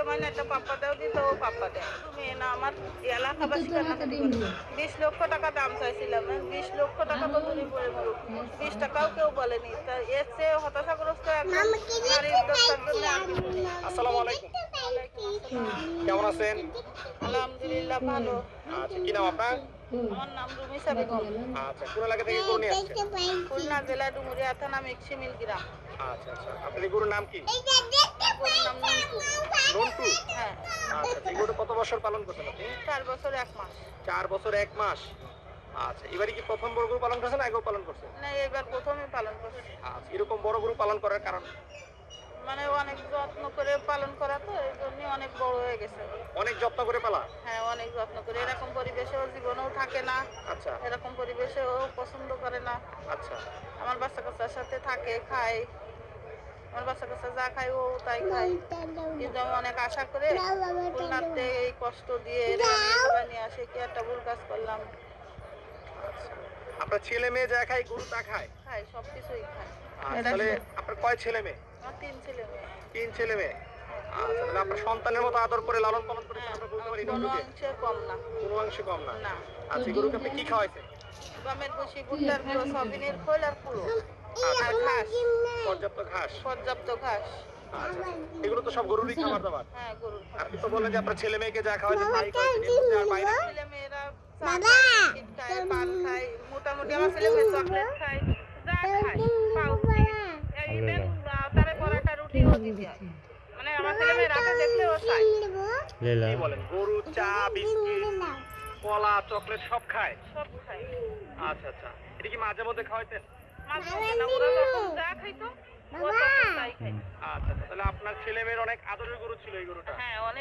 সময় না একটা পাপ্পা দেও দিত, ও পাপ্পা দেয়। তুমি না আমার এলাকাবাসী কান্নাকাটি করে 20 লক্ষ টাকা দাম চাইছিলাম। 20 লক্ষ টাকা তো দূরে পড়ে মরুক, 20 টাকাও কেউ বলেনি। তা এর চেয়ে হতাশাগ্রস্ত একজন নারী উদ্যোক্তার জন্য আর কিছু নেই। আসসালামু আলাইকুম। ওয়ালাইকুম আসসালাম। কেমন আছেন? আলহামদুলিল্লাহ ভালো। আচ্ছা, কি নাম আপনার? আমার নাম রুমিসা বেগম। আচ্ছা, কোন এলাকা থেকে গরু নিয়ে আসছেন? খুলনা জেলা ডুমুরিয়া থানা মিক্সিমিল গ্রাম। আচ্ছা আচ্ছা, আপনার এই গরুর নাম কি? গরুর নাম নন্টু। নন্টু। হ্যাঁ, আচ্ছা, এই গরু কত বছর পালন করছেন আপনি? 4 বছর 1 মাস। 4 বছর 1 মাস। আচ্ছা, এবারে কি প্রথম বড় গরু পালন করছেন না আগেও পালন করছেন? না, এবার প্রথমই পালন করছি। আচ্ছা, এরকম বড় গরু পালন করার কারণ? মানে অনেক যত্ন করে পালন করা তো, এই জন্য অনেক বড় হয়ে গেছে। অনেক যত্ন করে পালা? হ্যাঁ, অনেক যত্ন করে। এরকম পরিবেশে ওর জীবনেও থাকে না, আচ্ছা এরকম পরিবেশে ও পছন্দ করে না। আচ্ছা আমার বাচ্চা কাচ্চার সাথে থাকে, খায়। আমার বাচ্চা কাচ্চা যা খায় ও তাই খায়। কিন্তু আমি অনেক আশা করে খুলনাতে এই কষ্ট দিয়ে এরা আমি এখানে নিয়ে আসে কি একটা ভুল কাজ করলাম। আচ্ছা। আপনার ছেলে মেয়ে যা খায় গরু তা খায়? খায়, সবকিছুই খায়। আচ্ছা, এরা তাহলে আপনার কয় ছেলে মেয়ে? আমার 3 ছেলে মেয়ে। 3 ছেলে মেয়ে। আচ্ছা, তাহলে আপনার সন্তানের মতো আদর করে লালন পালন করেছেন, হ্যাঁ, আমরা বলতে পারি কোনো নন্টুকে? অংশে কম না। কোনো অংশে কম না। না। আচ্ছা, এই গরুকে আপনি কি খাওয়াইছেন? গমের ভুসি, ভুট্টার গুঁড়ো, সয়াবিনের খোল আর কুড়ো। আচ্ছা, আর ঘাস, পর্যাপ্ত ঘাস। পর্যাপ্ত ঘাস। আচ্ছা, এগুলো তো সব গরুরই খাবার দাবার। হ্যাঁ, গরুর খাবার। আপনি তো বললেন যে আপনার ছেলে মেয়েকে যা খাওয়াইছেন তাই খাওয়াইছেন, এর মধ্যে আর বাইরে? ছেলে মেয়েরা চা খায়, বিস্কিট খায়, পান খায়। মোটামুটি আমার ছেলে মেয়ে চকলেট খায়, যা খায়, পাউরুটি, ইভেন তারে পরাটা রুটিও দিতে হয়। মানে আমার ছেলে মেয়ে রাতে দেখলে ও চায়। কি বলেন, গরু চা বিস্কিট কলা চকলেট সব খায়? সব খায়। আচ্ছা আচ্ছা, এটা কি মাঝে মধ্যে খাওয়াইতেন? মাঝে মধ্যে না, ওরা যখন যা খাইতো ও তখন তাই খায়। আচ্ছা আচ্ছা, তাহলে আপনার ছেলে মেয়ের অনেক আদরের গরু ছিল এই গরুটা? হ্যাঁ, অনেক